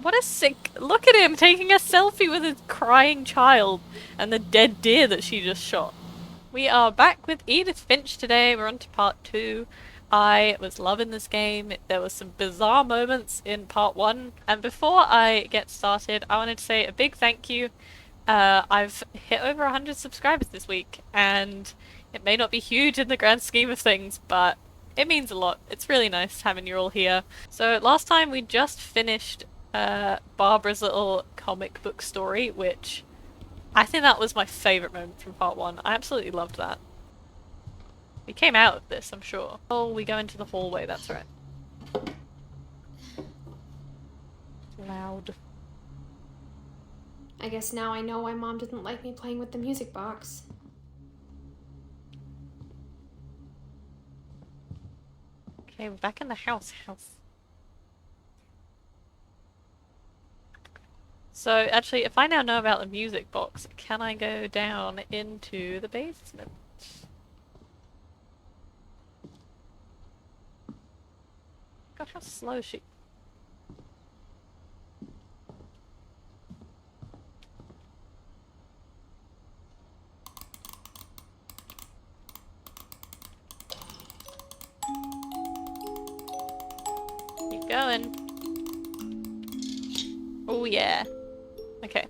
What a sick... Look at him taking a selfie with his crying child and the dead deer that she just shot. We are back with Edith Finch today. We're on to part 2. I was loving this game. There was some bizarre moments in part 1. And before I get started, I wanted to say a big thank you. I've hit over 100 subscribers this week, and it may not be huge in the grand scheme of things, but it means a lot. It's really nice having you all here. So last time we just finished Barbara's little comic book story, which I think that was my favourite moment from part 1. I absolutely loved that. We came out of this, I'm sure. Oh, we go into the hallway, that's right. Loud. I guess now I know why Mom didn't like me playing with the music box. Okay, we're back in the house. So, actually, if I now know about the music box, can I go down into the basement? God, how slow is she? Keep going. Oh, yeah. Okay.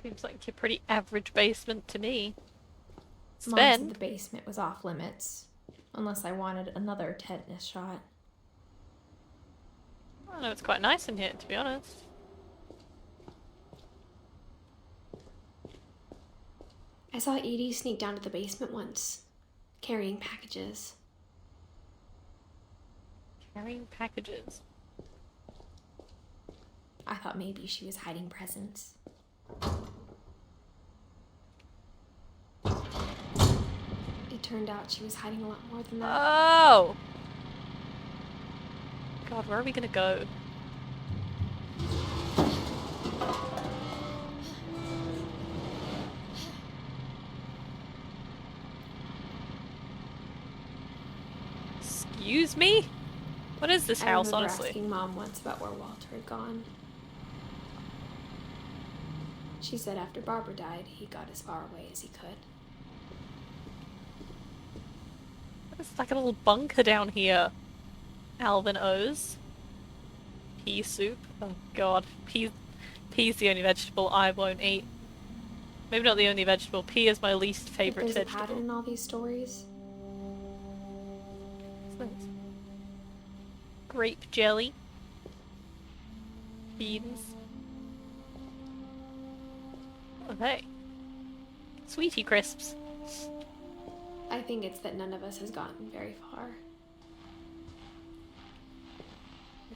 Seems like a pretty average basement to me. Mom said the basement was off limits, unless I wanted another tetanus shot. I know it's quite nice in here, to be honest. I saw Edie sneak down to the basement once, carrying packages. Carrying packages? I thought maybe she was hiding presents. It turned out she was hiding a lot more than that. Oh! God, where are we gonna go? Excuse me? What is this house, I remember honestly? asking Mom once about where Walter had gone. She said after Barbara died, he got as far away as he could. It's like a little bunker down here. Alvin O's. Pea soup. Oh god. Pea's the only vegetable I won't eat. Maybe not the only vegetable. Pea is my least favourite There's a vegetable. pattern in all these stories. What's this? Grape jelly. Beans. What are they? Sweetie crisps. I think it's that none of us has gotten very far.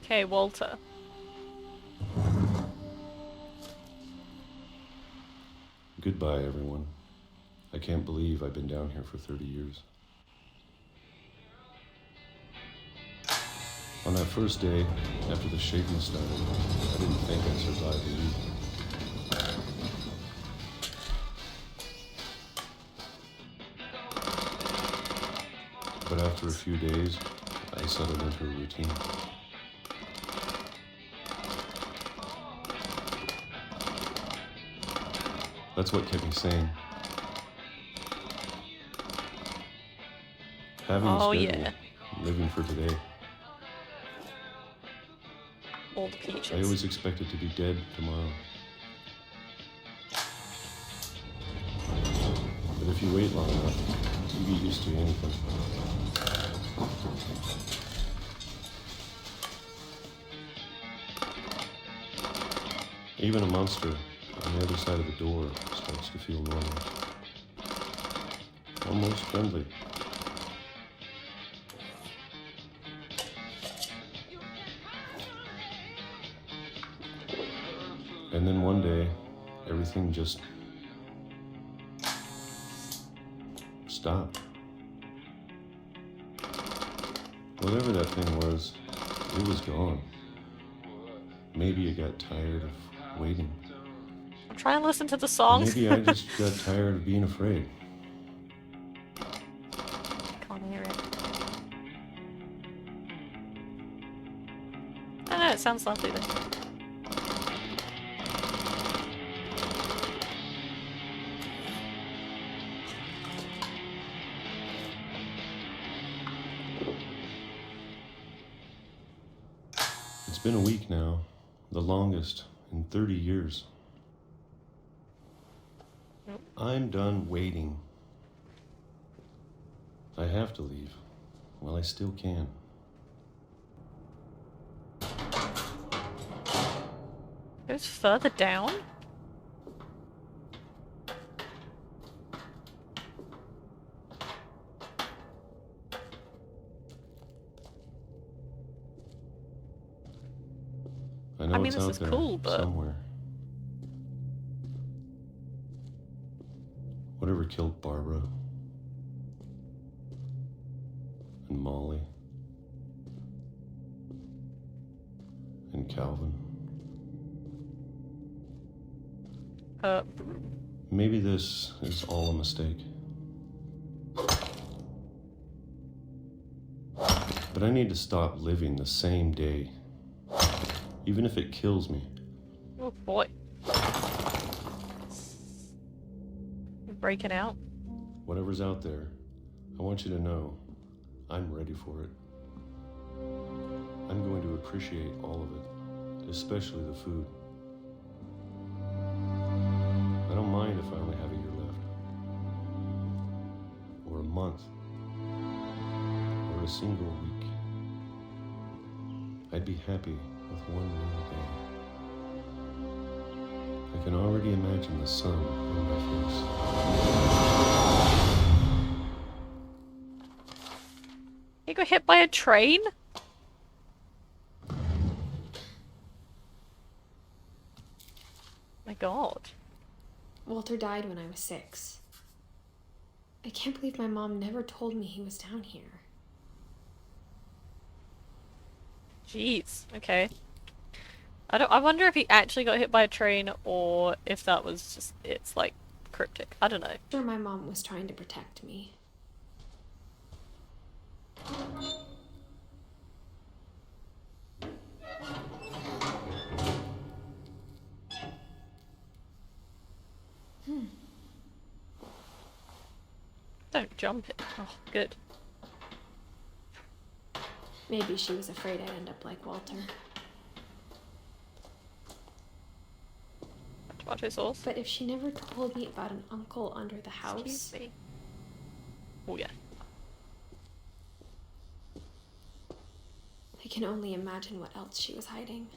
Okay, Walter. Goodbye, everyone. I can't believe I've been down here for 30 years. On that first day, after the shaking started, I didn't think I'd survive the evening. But after a few days, I settled into a routine. That's what kept me sane. Having a schedule, yeah. living for today. Old peaches. I always expected to be dead tomorrow. But if you wait long enough, you get used to anything. Even a monster on the other side of the door starts to feel normal. Almost friendly. And then one day, everything just stopped. Whatever that thing was, it was gone. Maybe it got tired of waiting. I'm trying to listen to the Or song. maybe I just got tired of being afraid. Can't hear it. I don't know, it sounds lovely though. It's been a week now, the longest in 30 years. I'm done waiting. I have to leave. Well, I still can. Goes further down? I know I mean, it's this out is there cool, but- somewhere. Whatever killed Barbara and Molly and Calvin. Maybe this is all a mistake. But I need to stop living the same day, even if it kills me. Oh boy. You're breaking out. Whatever's out there, I want you to know I'm ready for it. I'm going to appreciate all of it, especially the food. I don't mind if I only have a year left, or a month, or a single week. I'd be happy with one more day. I can already imagine the sun on my face. You got hit by a train? My god. Walter died when I was 6. I can't believe my mom never told me he was down here. Jeez, okay. I wonder if he actually got hit by a train or if that was just, it's like cryptic. I don't know. I'm sure my mom was trying to protect me. Don't jump it. Oh, good. Maybe she was afraid I'd end up like Walter. Tomato sauce. But if she never told me about an uncle under the house... Excuse me. Oh yeah. I can only imagine what else she was hiding.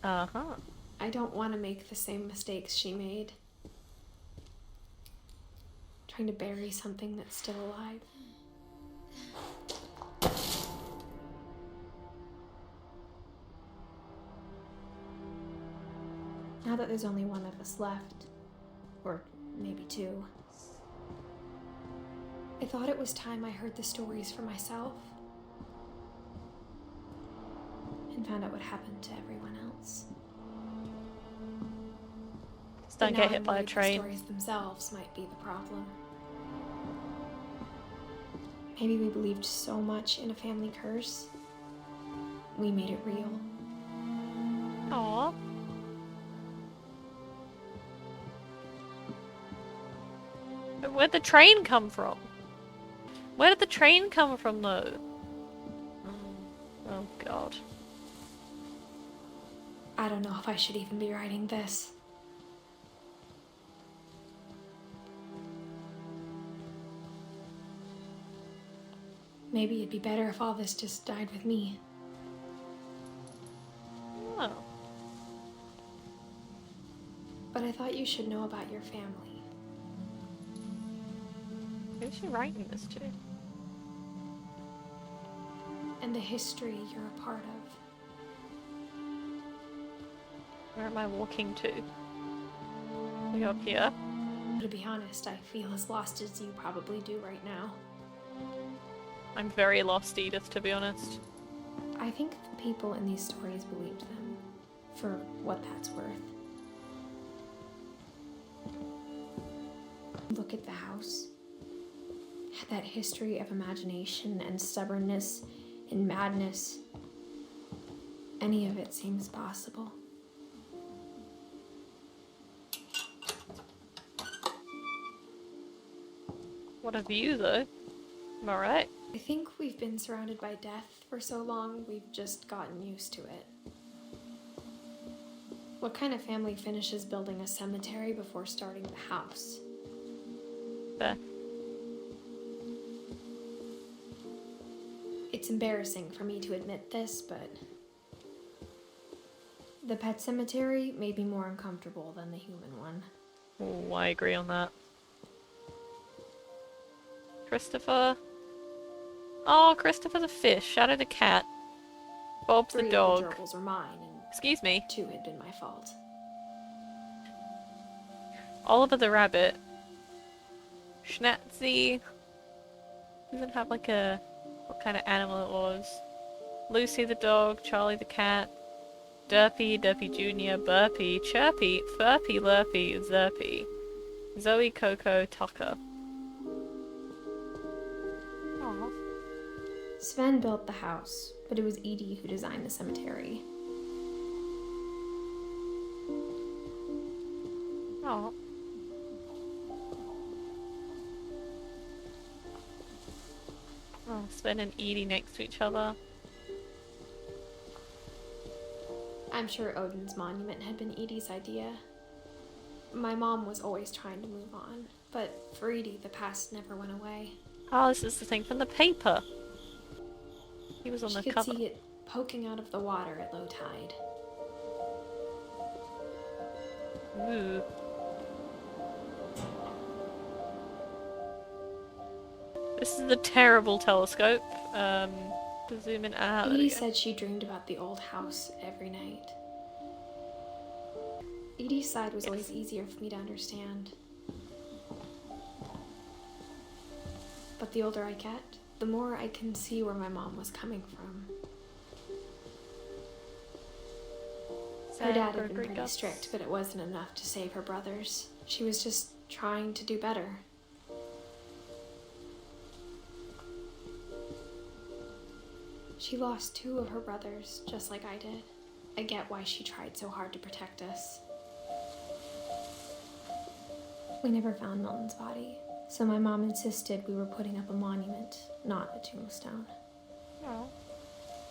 Uh-huh. I don't want to make the same mistakes she made. Trying to bury something that's still alive. Now that there's only one of us left, or maybe 2, I thought it was time I heard the stories for myself and found out what happened to everyone else. Just don't But get now hit I'm by a worried train. The stories themselves might be the problem. Maybe we believed so much in a family curse, we made it real. Aww. But where'd the train come from? Where did the train come from, though? Oh, God. I don't know if I should even be writing this. Maybe it'd be better if all this just died with me. Oh. But I thought you should know about your family. Who's she writing this to? And the history you're a part of. Where am I walking to? We up here? To be honest, I feel as lost as you probably do right now. I'm very lost, Edith, to be honest. I think the people in these stories believed them, for what that's worth. Look at the house. It had that history of imagination and stubbornness and madness. Any of it seems possible. What a view, though. Am I right? I think we've been surrounded by death for so long, we've just gotten used to it. What kind of family finishes building a cemetery before starting the house? Fair. It's embarrassing for me to admit this, but the pet cemetery may be more uncomfortable than the human one. Oh, I agree on that. Christopher. Oh, Christopher the fish. Shadow the cat. Bob's the 3 dog. of the gerbils were mine, and Excuse me. 2 had been my fault. Oliver the rabbit. Schnatzy. Doesn't have like a... what kind of animal it was. Lucy the dog. Charlie the cat. Derpy, Derpy Jr., Burpy, Chirpy, Furpy, Lurpy, Zerpy. Zoe, Coco, Tucker. Aww. Sven built the house, but it was Edie who designed the cemetery. Aww. Oh, Sven and Edie next to each other. I'm sure Odin's monument had been Edie's idea. My mom was always trying to move on, but for Edie, the past never went away. Oh, this is the thing from the paper. He was on She the could cover. see it poking out of the water at low tide. Ooh. This is the terrible telescope. To zoom in. Ah, there we Edie go. said she dreamed about the old house every night. Edie's side was always easier for me to understand. But the older I get, the more I can see where my mom was coming from. Her dad had been pretty strict, but it wasn't enough to save her brothers. She was just trying to do better. She lost 2 of her brothers, just like I did. I get why she tried so hard to protect us. We never found Milton's body, so my mom insisted we were putting up a monument, not a tombstone. Oh.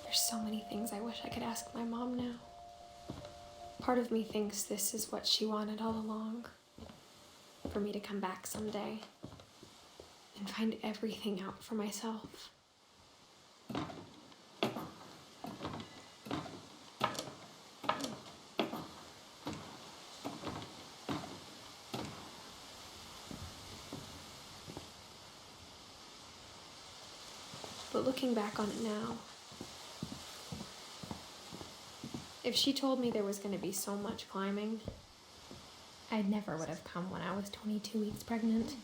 There's so many things I wish I could ask my mom now. Part of me thinks this is what she wanted all along. For me to come back someday and find everything out for myself. But looking back on it now, if she told me there was going to be so much climbing, I never would have come when I was 22 weeks pregnant.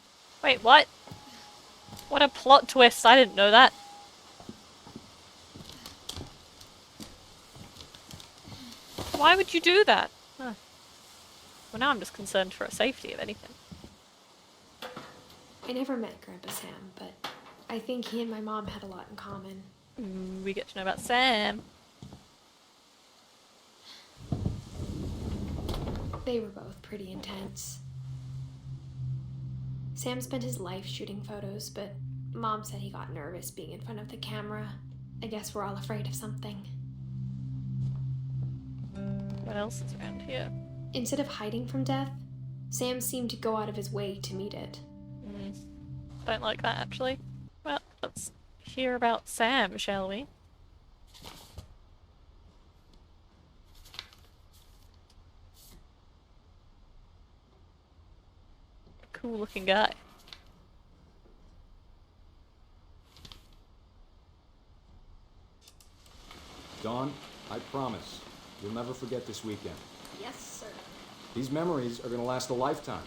Wait, what? What a plot twist. I didn't know that. Why would you do that? Huh. Well, now I'm just concerned for her safety, if anything. I never met Grandpa Sam, but I think he and my mom had a lot in common. We get to know about Sam. They were both pretty intense. Sam spent his life shooting photos, but Mom said he got nervous being in front of the camera. I guess we're all afraid of something. What else is around here? Instead of hiding from death, Sam seemed to go out of his way to meet it. Don't like that, actually. Well, let's hear about Sam, shall we? Cool looking guy. Dawn, I promise, you'll never forget this weekend. Yes, sir. These memories are gonna last a lifetime.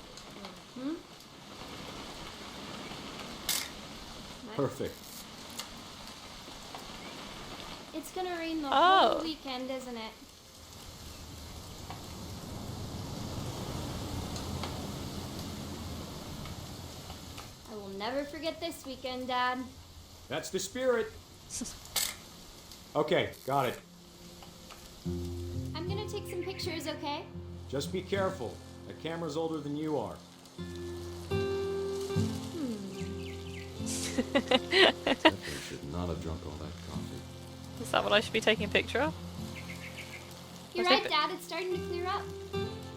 Hmm? Perfect. It's gonna rain the Oh. whole weekend, isn't it? I will never forget this weekend, Dad. That's the spirit. Okay, got it. I'm gonna take some pictures, okay? Just be careful. That camera's older than you are. Definitely should not have drunk all that coffee. Is that what I should be taking a picture of? You're I'll right, take Dad. It's starting to clear up.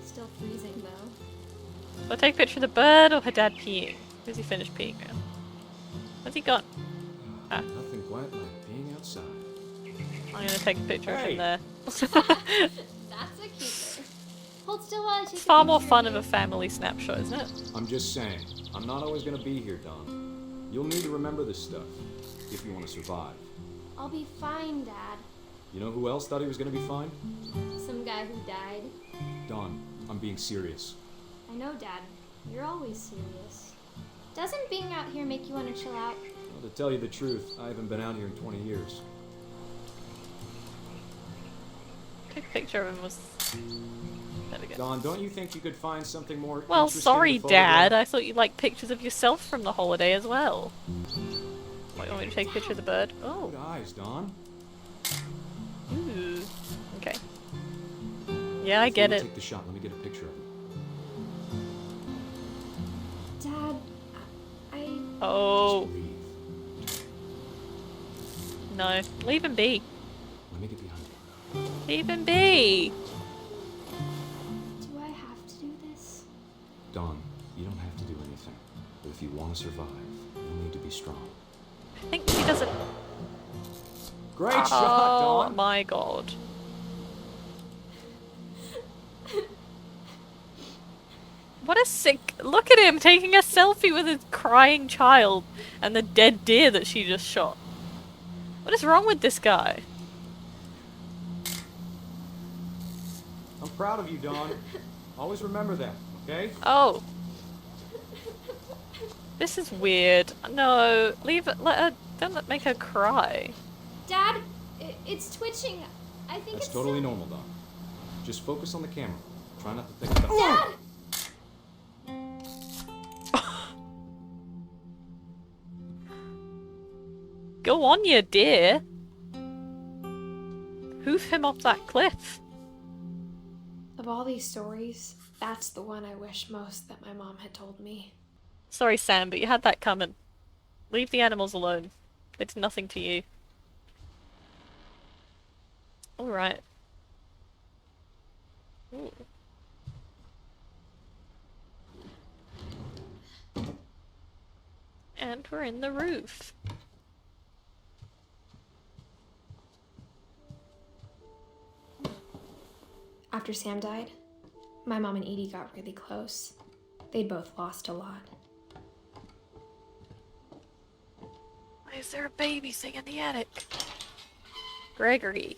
Still freezing, though. I'll take a picture of the bird or her dad peeing. Has he finished peeing now? Where's he gone? Ah. Nothing quite like being outside. I'm gonna take a picture of Hey. him there. That's a keeper. Hold still while I take It's a far more picture fun of of a you. family snapshot, isn't it? I'm just saying, I'm not always gonna be here, Don. You'll need to remember this stuff if you want to survive. I'll be fine, Dad. You know who else thought he was gonna be fine? Some guy who died. Don, I'm being serious. I know, Dad. You're always serious. Doesn't being out here make you want to chill out? Well, to tell you the truth, I haven't been out here in 20 years. Take a picture of him was... There we go. Don, don't you think you could find something more Well, interesting sorry, to photograph? Dad. I thought you'd like pictures of yourself from the holiday as well. What, you want me to take a picture of the bird? Oh. Good eyes, Don. Ooh. Okay. Yeah, I get Before it. we take the shot, let me get a picture of it. Dad, I... Oh. Just breathe. No. Leave him be. Let me get behind you. Leave him be. Do I have to do this? Don, you don't have to do anything. But if you want to survive, you'll need to be strong. I think he doesn't... Great shot, Oh Don! my god. What a sick... Look at him taking a selfie with his crying child and the dead deer that she just shot. What is wrong with this guy? I'm proud of you, Don. Always remember that, okay? Oh. This is weird. No, leave it. Let her... Don't make her cry. Dad, it's twitching. I think That's it's totally so- normal, Don. Just focus on the camera. Try not to think about... Dad! Go on, you dear. Hoof him off that cliff. Of all these stories, that's the one I wish most that my mom had told me. Sorry, Sam, but you had that coming. Leave the animals alone. It's nothing to you. Alright. Ooh. And we're in the roof. After Sam died, my mom and Edie got really close. They'd both lost a lot. Why is there a baby thing in the attic? Gregory.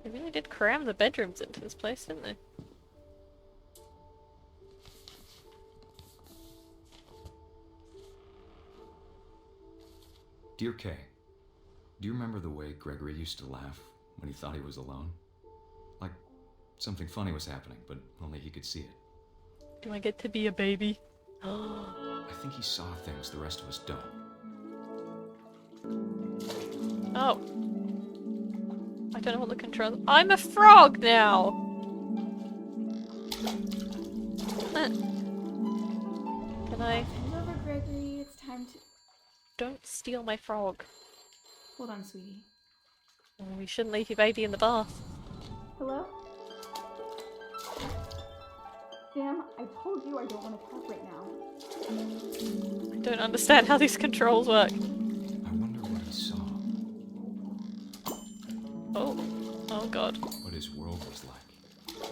They really did cram the bedrooms into this place, didn't they? Dear Kay, do you remember the way Gregory used to laugh when he thought he was alone? Like something funny was happening, but only he could see it. Do I get to be a baby? I think he saw things the rest of us don't. Oh. I don't know what the controls... I'm a frog now! Can I... It's over, Gregory. It's time to... Don't steal my frog. Hold on, sweetie. Oh, you shouldn't leave your baby in the bath. Hello? Sam, I told you I don't want to talk right now. I don't understand how these controls work. I wonder what he saw, Oh. Oh god. what his world was like.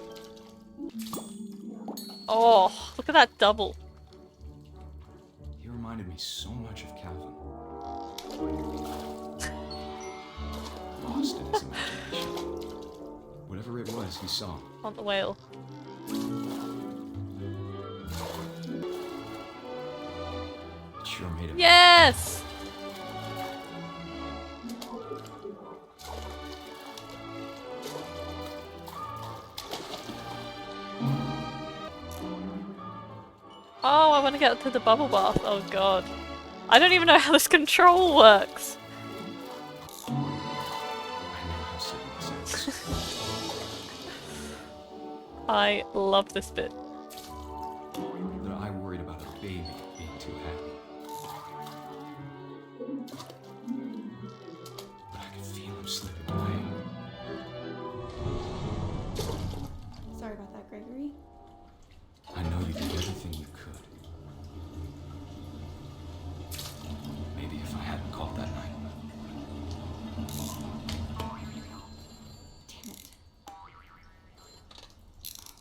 Oh, look at that double. He reminded me so much of Calvin. Lost in his imagination. Whatever it was, he saw. On the whale. sure made it. Yes! Oh, I want to get to the bubble bath. Oh god. I don't even know how this control works. I know how silly this is. I love this bit. That I worried about a baby being too happy. But I could feel him slipping away. Sorry about that, Gregory. I know you did everything you could. Maybe if I hadn't called that night. Damn it.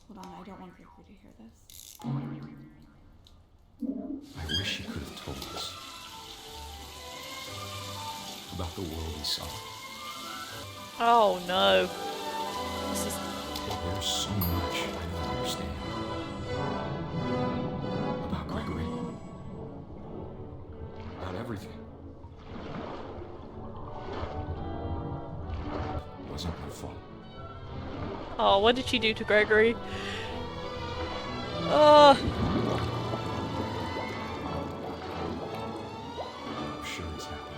Hold on, I don't want Gregory to hear this. I wish he could have told us about the world he saw. Oh no. This is There's so much I don't understand about Gregory. About everything. It wasn't my fault. Oh, what did she do to Gregory? Oh, I'm sure he's happy.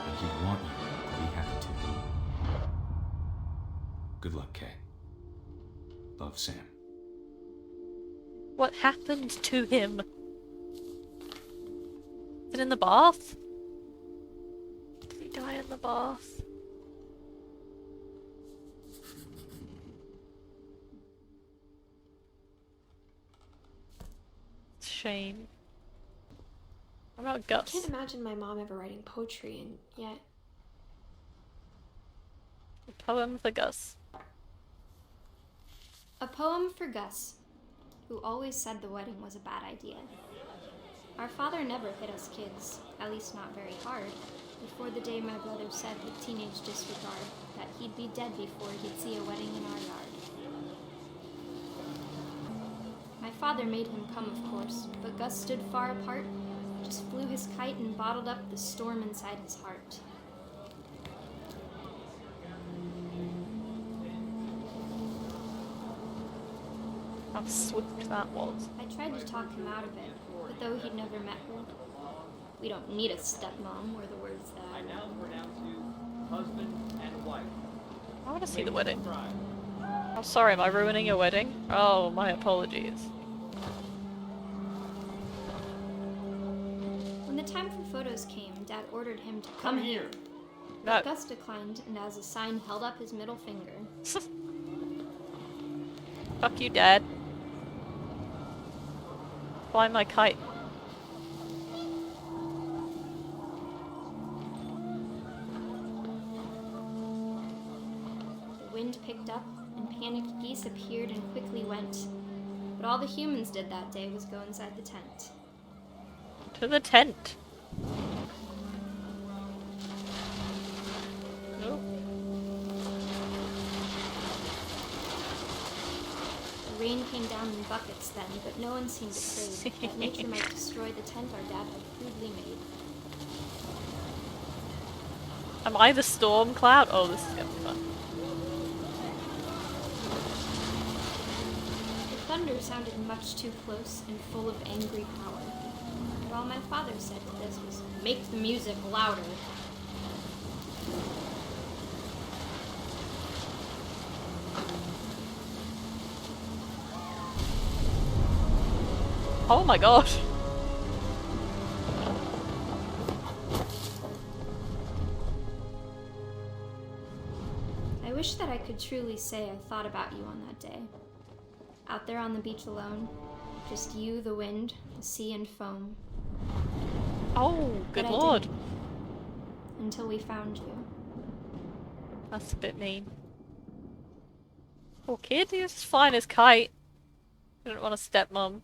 And he'd want you to be happy too. Good luck, Kay. Love, Sam. what happened to him? Is it in the bath? Did he die in the bath? Shame. What about I Gus? can't imagine my mom ever writing poetry, and yet A poem for Gus. A poem for Gus, who always said the wedding was a bad idea. Our father never hit us kids, at least not very hard, before the day my brother said with teenage disregard that he'd be dead before he'd see a wedding in our yard. My father made him come, of course, but Gus stood far apart, just flew his kite and bottled up the storm inside his heart. How swift that was. I tried to talk him out of it, but though he'd never met her, we don't need a stepmom were the words that I Now read. we're down to husband and wife. I want to see the Ladies wedding. bride. I'm sorry, am I ruining your wedding? Oh, my apologies. When the time for photos came, Dad ordered him to come here. No. But Gus declined and as a sign held up his middle finger. Fuck you, Dad. Fly my kite. The wind picked up and panicked geese appeared and quickly went. But all the humans did that day was go inside the tent. To the tent. Nope. The rain came down in buckets then, but no one seemed afraid that nature might destroy the tent our dad had crudely made. Am I the storm cloud? Oh, this is gonna be fun. The thunder sounded much too close and full of angry power. But all my father said to this was, "Make the music louder." Oh my gosh. I wish that I could truly say I thought about you on that day. Out there on the beach alone, just you, the wind, the sea, and foam. Oh, good But I lord. didn't, until we found you. That's a bit mean. Poor kid, he was just flying his kite. Didn't want a stepmom.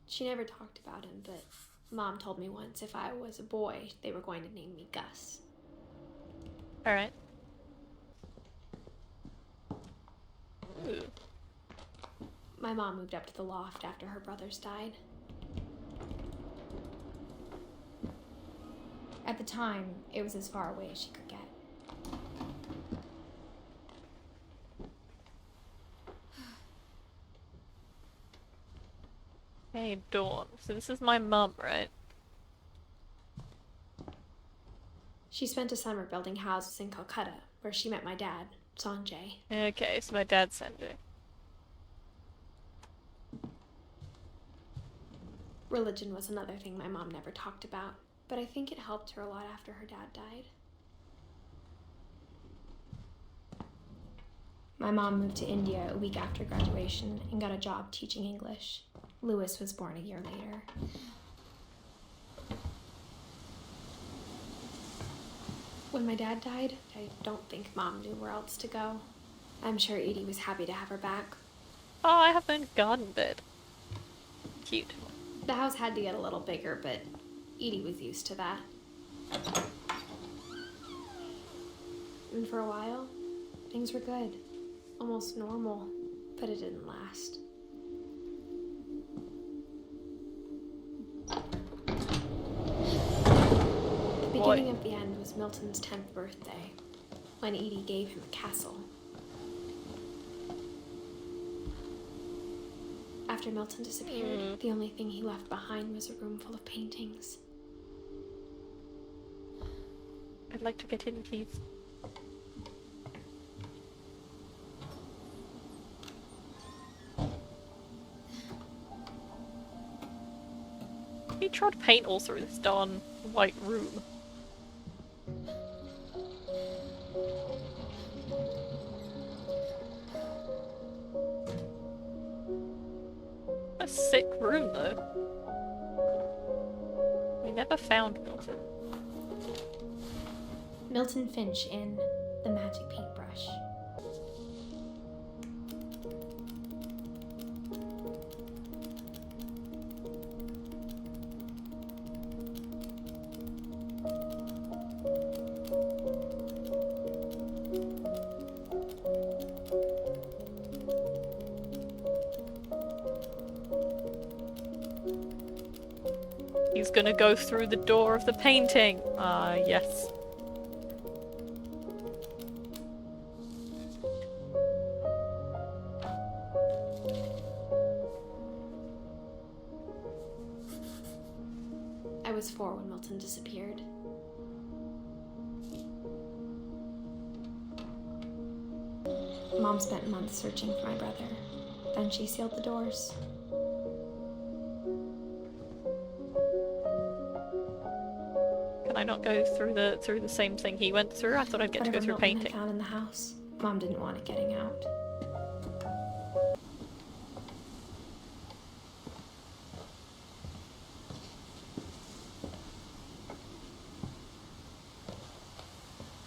she never talked about him, but Mom told me once if I was a boy, they were going to name me Gus. Alright. Ooh. My mom moved up to the loft after her brothers died. At the time, it was as far away as she could get. Hey, Dawn. So this is my mum, right? She spent a summer building houses in Calcutta, where she met my dad, Sanjay. Okay, so my dad's Sanjay. Religion was another thing my mom never talked about, but I think it helped her a lot after her dad died. My mom moved to India a week after graduation and got a job teaching English. Lewis was born a year later. When my dad died, I don't think Mom knew where else to go. I'm sure Edie was happy to have her back. Oh, I have my own garden bed. Cute. The house had to get a little bigger, but Edie was used to that. And for a while, things were good. Almost normal, but it didn't last. The beginning of the end was Milton's 10th birthday, when Edie gave him a castle. After Milton disappeared, the only thing he left behind was a room full of paintings. I'd like to get in, please. He tried to paint all through this darn white room. A sick room, though. We never found Milton. Milton Finch in The Magic Paintbrush. He's gonna go through the door of the painting. Ah, yes. I was 4 when Milton disappeared. Mom spent months searching for my brother. Then she sealed the doors. Can I not go through the same thing he went through? I thought I'd get to go Whatever through Milton had painting. found in the house, Mom didn't want it getting out.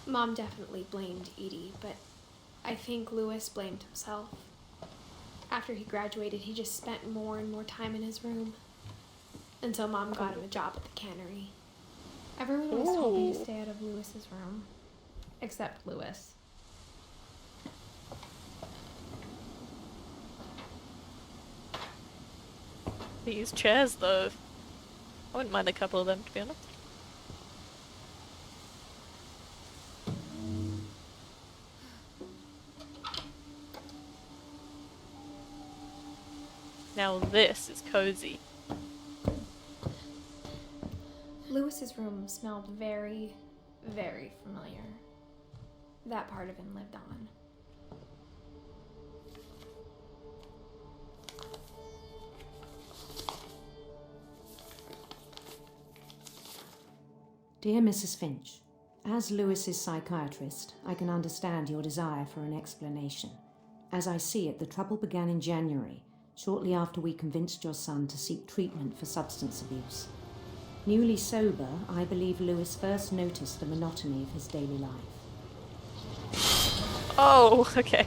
Mom definitely blamed Edie, but I think Lewis blamed himself. After he graduated, he just spent more and more time in his room. Until Mom got him a job at the cannery. Everyone always told me to stay out of Lewis's room. Except Lewis. These chairs, though. I wouldn't mind a couple of them, to be honest. Now this is cozy. Lewis's room smelled very, very familiar. That part of him lived on. Dear Mrs. Finch, as Lewis's psychiatrist, I can understand your desire for an explanation. As I see it, the trouble began in January, shortly after we convinced your son to seek treatment for substance abuse. Newly sober, I believe Lewis first noticed the monotony of his daily life. Oh, okay.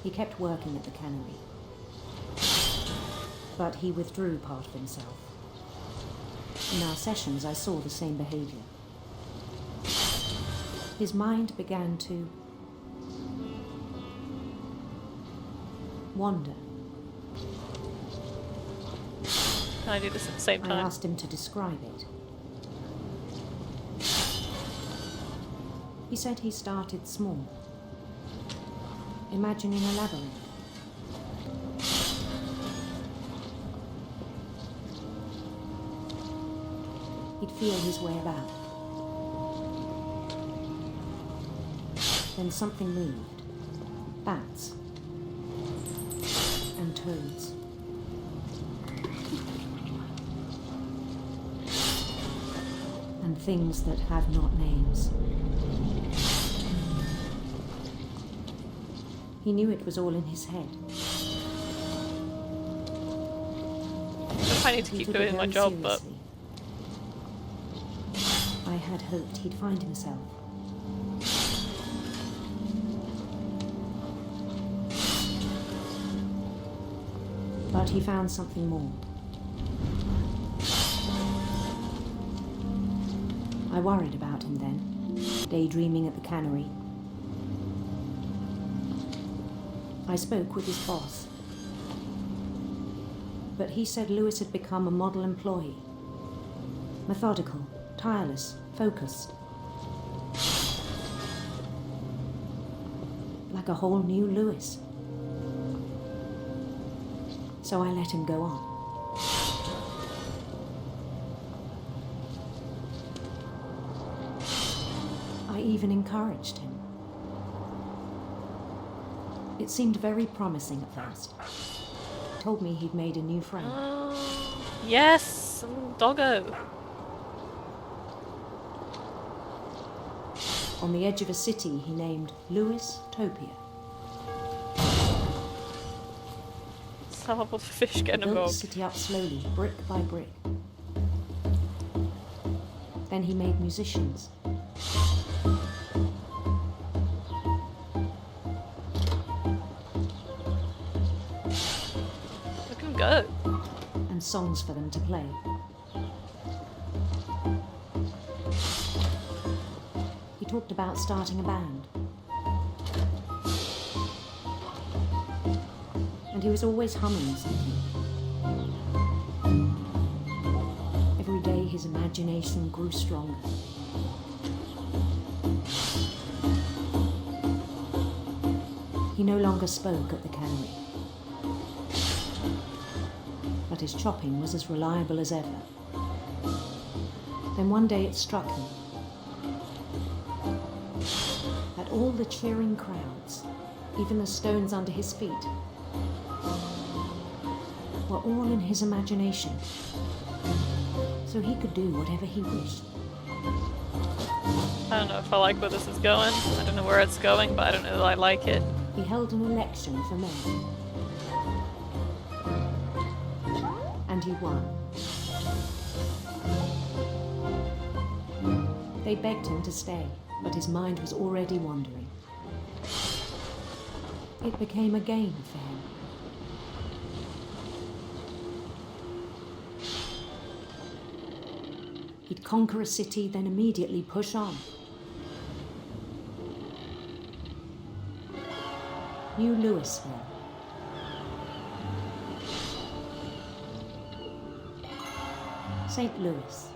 He kept working at the cannery, but he withdrew part of himself. In our sessions, I saw the same behavior. His mind began to wonder. Can I do this at the same I time? asked him to describe it. He said he started small, imagining a labyrinth. He'd feel his way about. Then something moved. Bats. And toads. And things that have not names. He knew it was all in his head. I need to He keep took it doing my very job, but seriously. I had hoped he'd find himself. But he found something more. I worried about him then, daydreaming at the cannery. I spoke with his boss. But he said Lewis had become a model employee. Methodical, tireless, focused. Like a whole new Lewis. So I let him go on. I even encouraged him. It seemed very promising at first. He told me he'd made a new friend. yes, doggo. On the edge of a city he named Lewis Topia. Some of the fish He getting built the involved. city up slowly, brick by brick. Then he made musicians. Look at him go. And songs for them to play. He talked about starting a band. And he was always humming something. Every day his imagination grew stronger. He no longer spoke at the cannery. But his chopping was as reliable as ever. Then one day it struck him that all the cheering crowds, even the stones under his feet, were all in his imagination, so he could do whatever he wished. I don't know if I like where this is going. I don't know where it's going, but I don't know that I like it. He held an election for mayor. And he won. They begged him to stay, but his mind was already wandering. It became a game for him. He'd conquer a city, then immediately push on. New Louisville. St. Louis.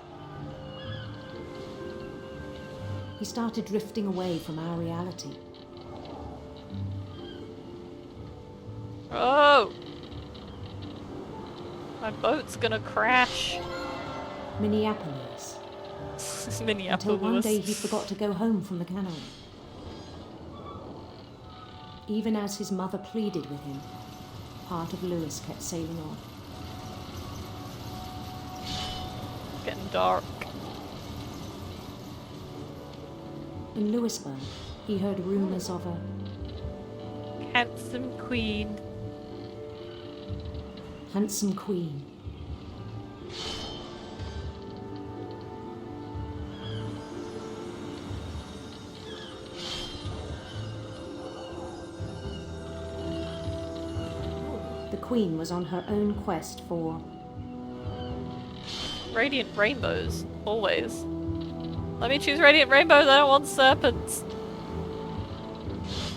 He started drifting away from our reality. Oh! My boat's gonna crash. Minneapolis. Until one day he forgot to go home from the cannery. Even as his mother pleaded with him, part of Lewis kept sailing on. Getting dark. In Louisburg, he heard rumors of a Handsome queen. handsome queen. The queen was on her own quest for Radiant rainbows. Always. Let me choose radiant rainbows, I don't want serpents.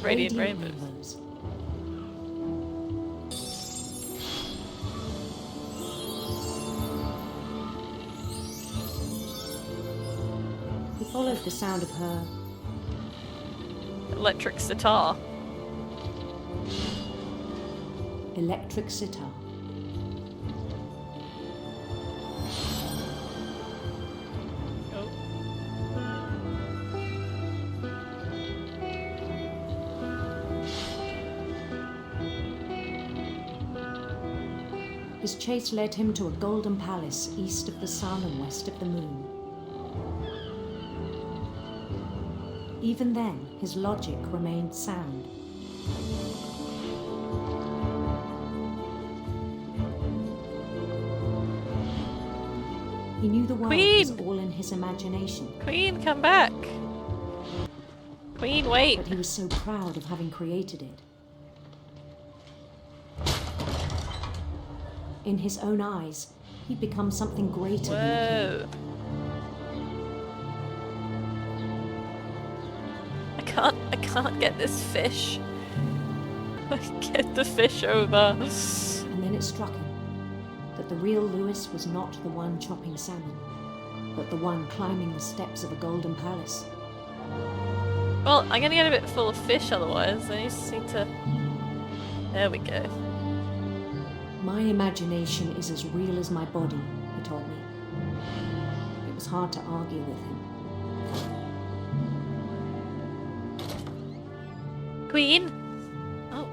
Radiant rainbows. followed the sound of her Electric sitar. electric sitar. Oh. His chase led him to a golden palace east of the sun and west of the moon. Even then, his logic remained sound. He knew the world was Queen! all in his imagination, Queen, come back! Queen, wait! but he was so proud of having created it. In his own eyes, he'd become something greater than a king. Whoa. I can't get this fish. Get the fish over. And then it struck him that the real Lewis was not the one chopping salmon, but the one climbing the steps of a golden palace. Well, I'm gonna get a bit full of fish otherwise. I just need to... There we go. My imagination is as real as my body, he told me. It was hard to argue with him. Queen? Oh.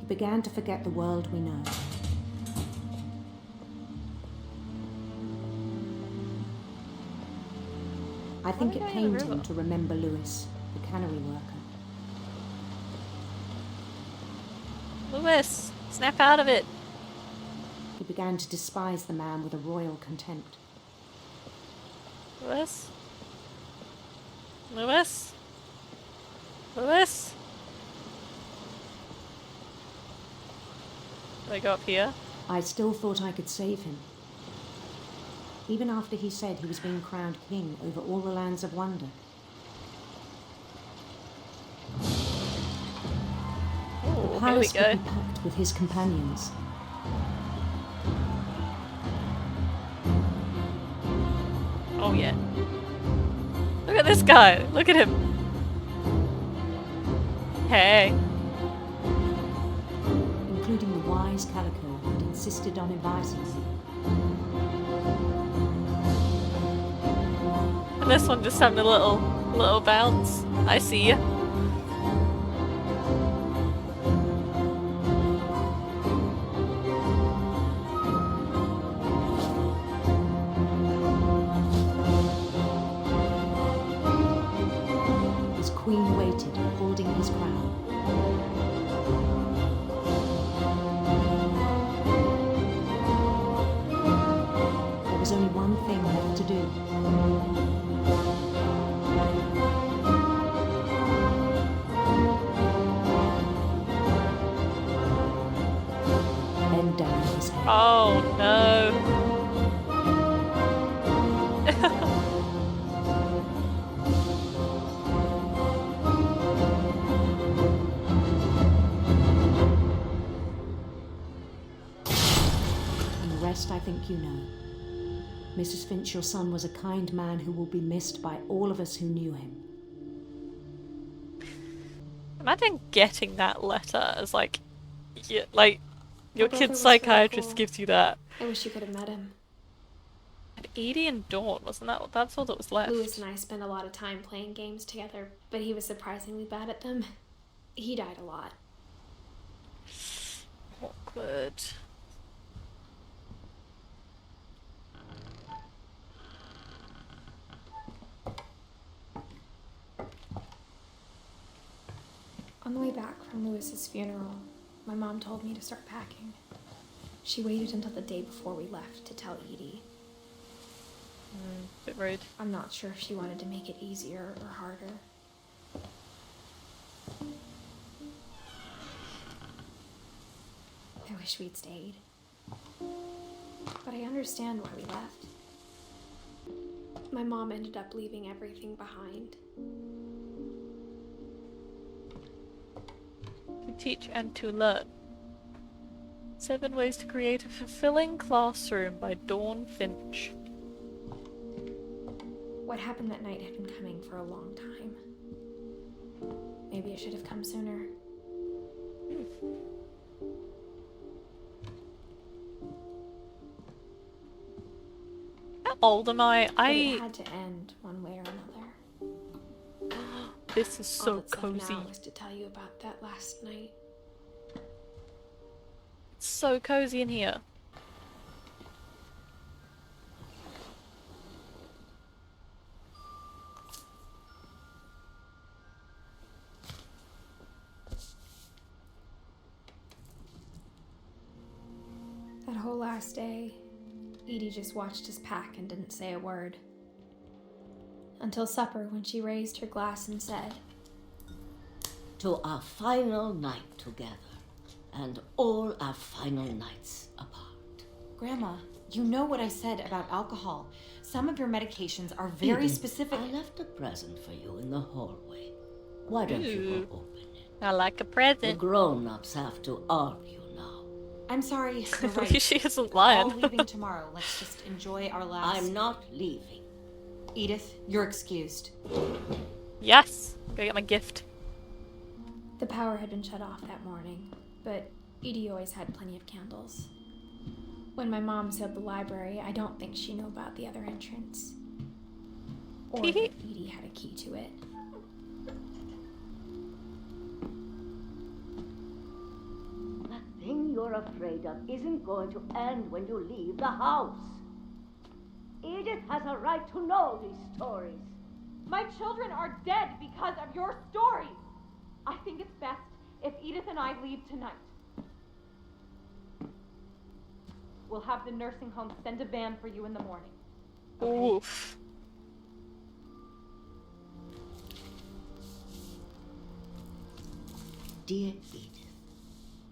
He began to forget the world we know. I think Why it are we going pained in the him river? to remember Lewis, the cannery worker. Lewis! Snap out of it! He began to despise the man with a royal contempt. Lewis? Lewis? Lewis? Do I go up here? I still thought I could save him. Even after he said he was being crowned king over all the lands of wonder. Oh, The here we palace go. would be packed with his companions. Oh yeah. Look at this guy! Look at him! Hey! Including the wise Calico who'd insisted on inviting him. And this one just having a little bounce. I see you. His queen waited, holding his crown. There was only one thing left to do. Bend down his head. Oh no. And the rest I think you know. Mrs. Finch, your son was a kind man who will be missed by all of us who knew him. Imagine getting that letter as like your brother kid's was really psychiatrist cool. gives you that. I wish you could have met him. And Edie and Dawn, wasn't that's all that was left? Lewis and I spent a lot of time playing games together, but he was surprisingly bad at them. He died a lot. Awkward. On the way back from Lewis's funeral, my mom told me to start packing. She waited until the day before we left to tell Edie. Bit rude. I'm not sure if she wanted to make it easier or harder. I wish we'd stayed. But I understand why we left. My mom ended up leaving everything behind. teach and to learn. 7 Ways to Create a Fulfilling Classroom by Dawn Finch. What happened that night had been coming for a long time. Maybe it should have come sooner. How old am I? But it had to end one way or another. This is so All that's left cozy. now was to tell you about that last night. It's so cozy in here. That whole last day, Edie just watched us pack and didn't say a word. Until supper, when she raised her glass and said, "To our final night together, and all our final nights apart." Grandma, you know what I said about alcohol. Some of your medications are very Edith, specific. I left a present for you in the hallway. Why don't you go open it? I like a The present. grown-ups have to argue now. I'm sorry, you're At right. least she isn't We're all lying. leaving tomorrow. Let's just enjoy our last... I'm not leaving. Edith, you're excused. Yes! Go get my gift. the power had been shut off that morning, but Edie always had plenty of candles. When my mom sealed the library, I don't think she knew about the other entrance. Or that Edie had a key to it. The thing you're afraid of isn't going to end when you leave the house. Edith has a right to know these stories. My children are dead because of your stories. I think it's best if Edith and I leave tonight. We'll have the nursing home send a van for you in the morning. Okay? Oof. Dear Edith,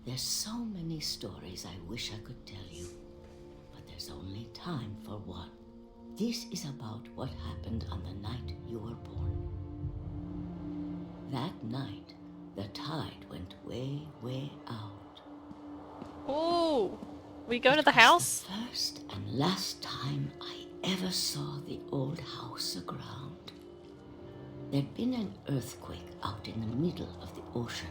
there's so many stories I wish I could tell you, but there's only time for one. This is about what happened on the night you were born. That night, the tide went way, way out. Oh, we go to the house? The first and last time I ever saw the old house aground. There'd been an earthquake out in the middle of the ocean.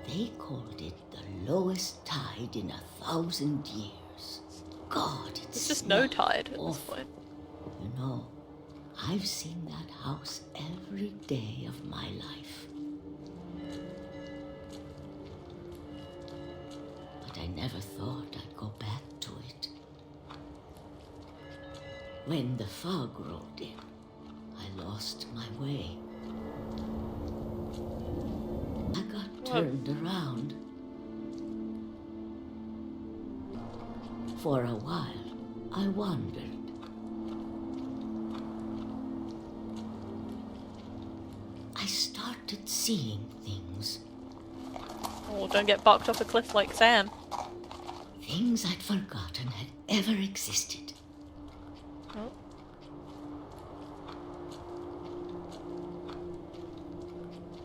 They called it the lowest tide in 1,000 years. God, It's just no tide at this awful. point. You know, I've seen that house every day of my life. But I never thought I'd go back to it. When the fog rolled in, I lost my way. I got turned around. For a while, I wandered. I started seeing things. Oh, don't get bucked off a cliff like Sam. Things I'd forgotten had ever existed. Oh.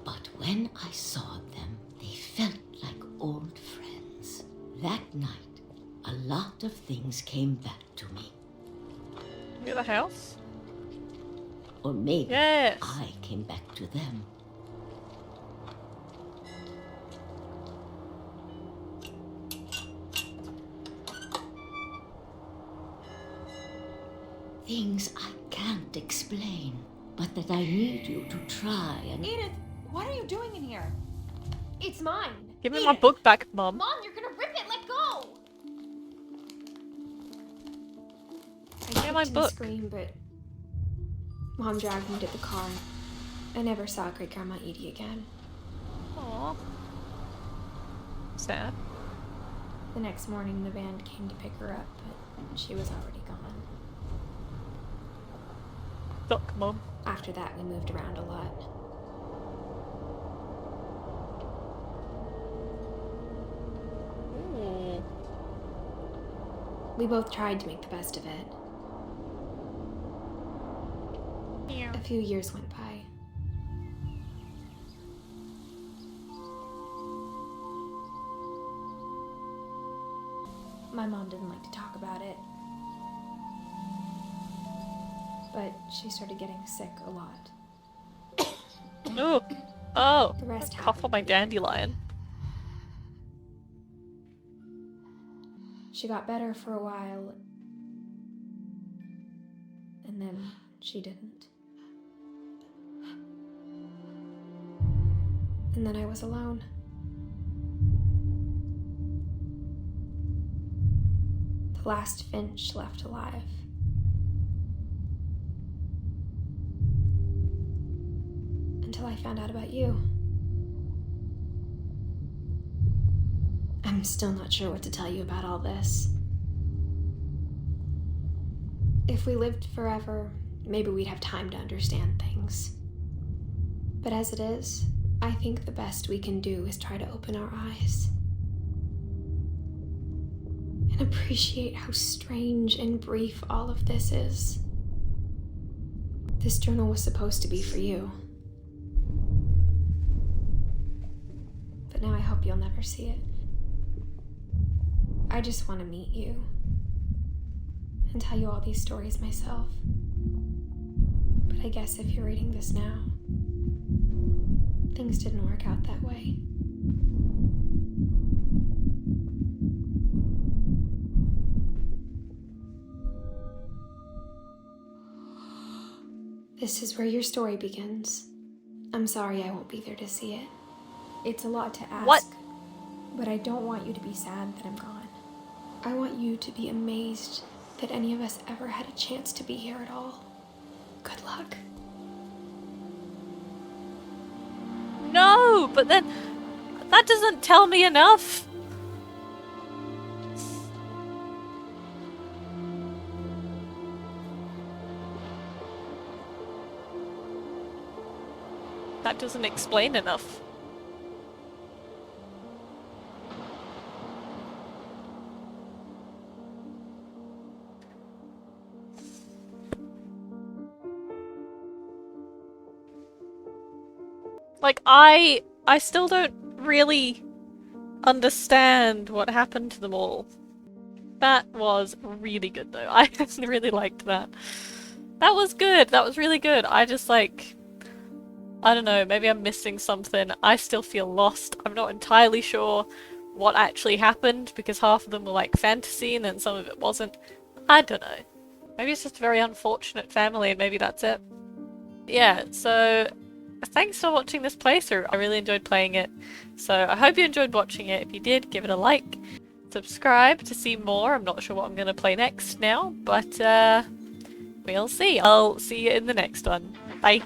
But when I saw them, they felt like old friends. That night, a lot of things came back to me. Near the house? Or maybe Yes. I came back to them. Things I can't explain, but that I need you to try and... Edith, what are you doing in here? It's mine! Give me my book back, Mum. Mom, you're gonna rip it! Let go! I Yeah, my kicked and book. screamed, but Mom dragged me to the car. I never saw Great Grandma Edie again. Aww. Sad. The next morning, the band came to pick her up, but she was already gone. Duck, Mum. After that, we moved around a lot. Ooh. We both tried to make the best of it. Yeah. A few years went by. My mom didn't like to talk about it. But she started getting sick a lot. Ooh. Oh. The rest Cough on my dandelion. She got better for a while, and then she didn't. And then I was alone. The last Finch left alive. Until I found out about you. I'm still not sure what to tell you about all this. If we lived forever, maybe we'd have time to understand things. But as it is, I think the best we can do is try to open our eyes. And appreciate how strange and brief all of this is. This journal was supposed to be for you. But now I hope you'll never see it. I just want to meet you and tell you all these stories myself. But I guess if you're reading this now, things didn't work out that way. This is where your story begins. I'm sorry I won't be there to see it. It's a lot to ask. What? But I don't want you to be sad that I'm gone. I want you to be amazed that any of us ever had a chance to be here at all. Good luck. No, but then that doesn't tell me enough. That doesn't explain enough. Like, I still don't really understand what happened to them all. That was really good though. I really liked that. That was good. That was really good. I just like, I don't know, maybe I'm missing something. I still feel lost. I'm not entirely sure what actually happened because half of them were like fantasy and then some of it wasn't. I don't know. Maybe it's just a very unfortunate family and maybe that's it. Yeah, so thanks for watching this playthrough. I really enjoyed playing it. So I hope you enjoyed watching it. If you did, give it a like. Subscribe to see more. I'm not sure what I'm going to play next now, but we'll see. I'll see you in the next one. Bye.